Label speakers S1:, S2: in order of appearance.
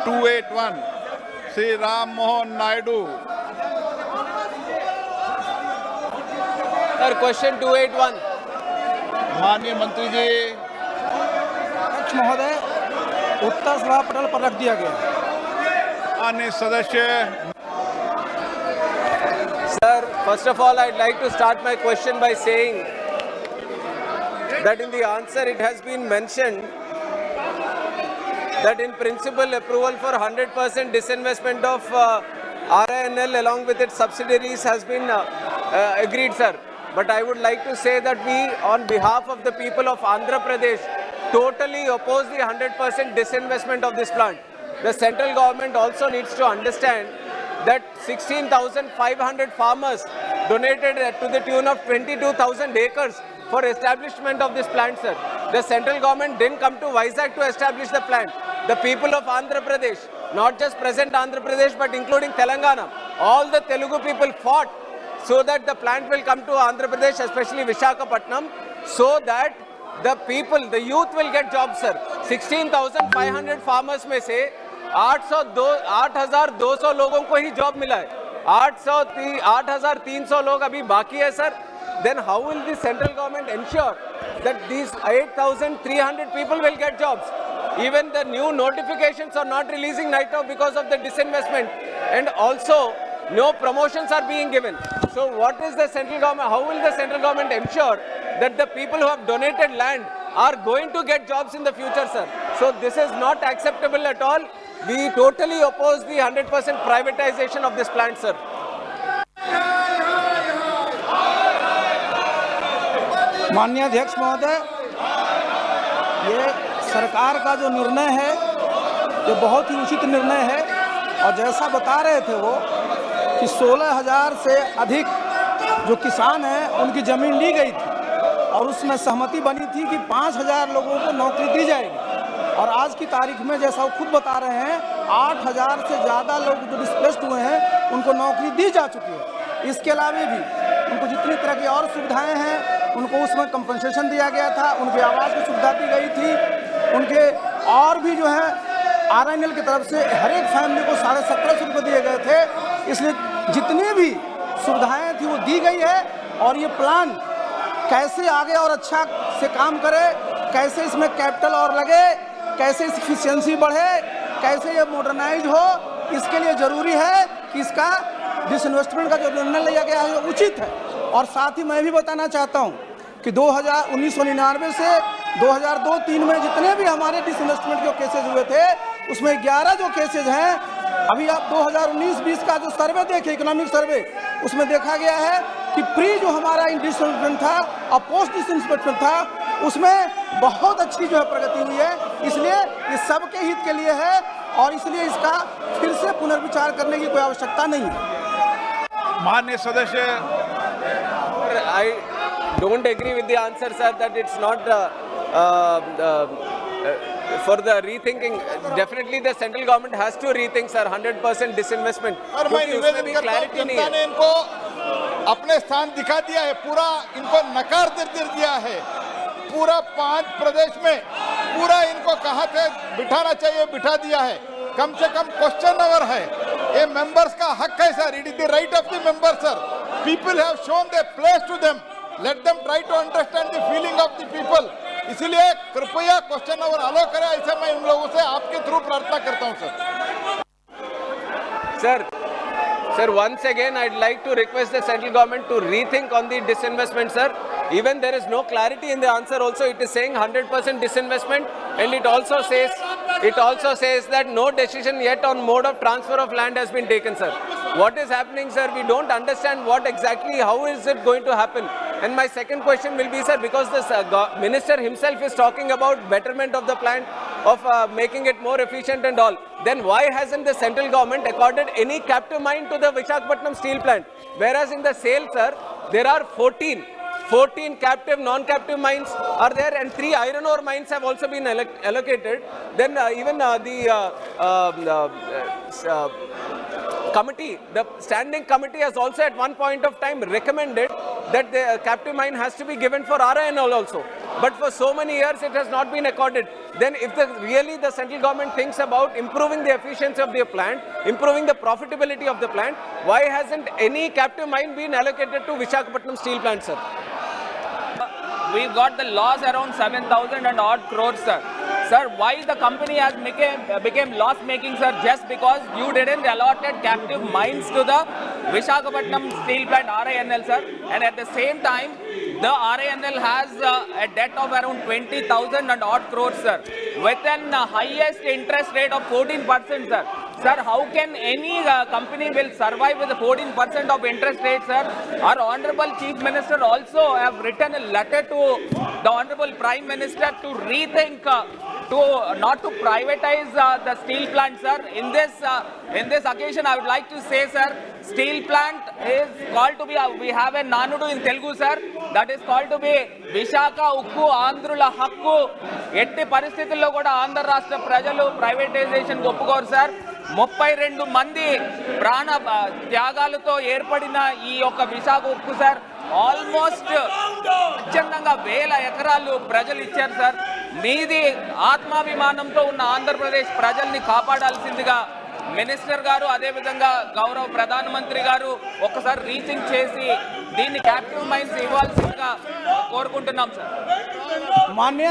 S1: 281 Shri Ram Mohan Naidu.
S2: Sir question 281।
S1: माननीय मंत्री जी।
S3: अध्यक्ष महोदय, उत्तर सभा पटल पर रख दिया गया।
S1: अन्य सदस्य।
S2: Sir, first of all, I'd like to start my question by saying that in the answer it has been mentioned that in principle approval for 100% disinvestment of RINL along with its subsidiaries has been agreed, sir. But I would like to say that we, on behalf of the people of Andhra Pradesh, totally oppose the 100% disinvestment of this plant. The central government also needs to understand that 16,500 farmers donated to the tune of 22,000 acres for establishment of this plant, sir. The central government didn't come to Vizag to establish the plant. The people of Andhra Pradesh, not just present Andhra Pradesh but including Telangana, all the Telugu people fought so that the plant will come to Andhra Pradesh, especially Visakhapatnam, so that the people, the youth will get jobs, sir. 16,500 farmers में से 8,200 लोगों को ही job मिला है, 8,300 लोग अभी बाकी है, sir. Then how will the central government ensure that these 8,300 people will get jobs? Even the new notifications are not releasing right now because of the disinvestment, and also no promotions are being given. So what is the central government, how will the central government ensure that the people who have donated land are going to get jobs in the future, sir? So this is not acceptable at all. We totally oppose the 100% privatization of this plant, sir.
S3: माननीय अध्यक्ष महोदय, ये सरकार का जो निर्णय है ये बहुत ही उचित निर्णय है, और जैसा बता रहे थे वो कि 16,000 से अधिक जो किसान हैं उनकी ज़मीन ली गई थी और उसमें सहमति बनी थी कि 5,000 लोगों को नौकरी दी जाएगी, और आज की तारीख में जैसा वो खुद बता रहे हैं 8,000 से ज़्यादा लोग जो डिस्प्लेस्ड हुए हैं उनको नौकरी दी जा चुकी है। इसके अलावा भी उनको जितनी तरह की और सुविधाएं हैं उनको उसमें कंपनसेशन दिया गया था, उनके आवास की सुविधा दी गई थी, उनके और भी जो है RINL की तरफ से हर एक फैमिली को 1,750 रुपये दिए गए थे। इसलिए जितनी भी सुविधाएं थी वो दी गई है, और ये प्लान कैसे आगे और अच्छा से काम करे, कैसे इसमें कैपिटल और लगे, कैसे इसकी एफिशिएंसी बढ़े, कैसे ये मॉडर्नाइज हो, इसके लिए ज़रूरी है कि इसका डिसइन्वेस्टमेंट का जो निर्णय लिया गया है वो उचित है। और साथ ही मैं भी बताना चाहता हूँ कि 1999 से 2002-03 में जितने भी हमारे डिसइन्वेस्टमेंट के केसेज हुए थे उसमें 11 जो केसेज हैं, अभी आप 2019-20 का जो सर्वे देखें, इकोनॉमिक सर्वे, उसमें देखा गया है कि प्री जो हमारा डिसइन्वेस्टमेंट था और पोस्ट डिसइन्वेस्टमेंट था उसमें बहुत अच्छी जो है प्रगति हुई है। इसलिए ये सबके हित के लिए है और इसलिए इसका फिर से पुनर्विचार करने की कोई आवश्यकता नहीं है।
S1: माननीय सदस्य।
S2: I don't agree with the answer, sir, that it's not for the rethinking. Definitely the central government has to rethink, sir, 100% disinvestment.
S1: और मैं निवेदन करता हूं, जनता ने इनको अपने स्थान दिखा दिया है, पूरा इनको नकार दे दिया है। पूरा 5 प्रदेश में पूरा इनको कहा थे बिठाना चाहिए, बिठा दिया है। कम से कम क्वेश्चन अवर है, ये मेंबर्स का हक है, sir. It is the right of the member, sir. People have shown their place to them. Let them try to understand the feeling of the people. इसलिए कृपया क्वेश्चन अवर अलो करें, ऐसे मैं उन लोगों से आपके थ्रू प्रार्थना करता हूं, sir.
S2: Sir, once again, I'd like to request the central government to rethink on the disinvestment, sir. Even there is no clarity in the answer also. It is saying 100% disinvestment, and it also says that no decision yet on mode of transfer of land has been taken, sir. What is happening, sir? We don't understand what exactly, how is it going to happen? And my second question will be, sir, because the minister himself is talking about betterment of the plant, of making it more efficient and all, then why hasn't the central government accorded any captive mine to the Visakhapatnam steel plant? Whereas in the sale, sir, there are 14 captive, non-captive mines are there, and 3 iron ore mines have also been allocated. Then even the standing committee has also at one point of time recommended that the captive mine has to be given for RINL also. but for so many years it has not been accorded. Then if really the central government thinks about improving the efficiency of the plant, improving the profitability of the plant, why hasn't any captive mine been allocated to Visakhapatnam steel plant, sir?
S4: We got the loss around 7,000 and odd crores, sir. Sir, why the company has became loss making, sir? Just because you didn't allotted captive mines to the Visakhapatnam steel plant RINL, sir. And at the same time, the RINL has a debt of around 20,000 and odd crores, sir, with an highest interest rate of 14%, sir. Sir, how can any company will survive with a 14% of interest rate, sir? Our Honorable Chief Minister also have written a letter to the Honorable Prime Minister to rethink, not to privatize the steel plant, sir. In this occasion, I would like to say, sir, steel plant is called to be, we have a nanudu in Telugu, sir, that is called to be Vishaka Ukku Andhrula Hakku. ఎట్టి పరిస్థితుల్లో కూడా ఆంధ్ర రాష్ట్ర ప్రజలు privatisation ఒప్పుకోరు, sir. 32 మంది ప్రాణ త్యాగాలతో ఏర్పడిన ఈ యొక్క విశాఖ ఉక్కు, సార్, ఆల్మోస్ట్ స్వచ్ఛందంగా 1000 ఎకరాలు ప్రజలు ఇచ్చారు, సార్. మీది ఆత్మాభిమానంతో ఉన్న ఆంధ్రప్రదేశ్ ప్రజల్ని కాపాడాల్సిందిగా మినిస్టర్ గారు, అదేవిధంగా గౌరవ ప్రధానమంత్రి గారు ఒక్కసారి రీచింగ్ చేసి దీన్ని క్యాపిటల్ మైన్స్ ఇవ్వాల్సిందిగా కోరుకుంటున్నాం, సార్.
S3: माननीय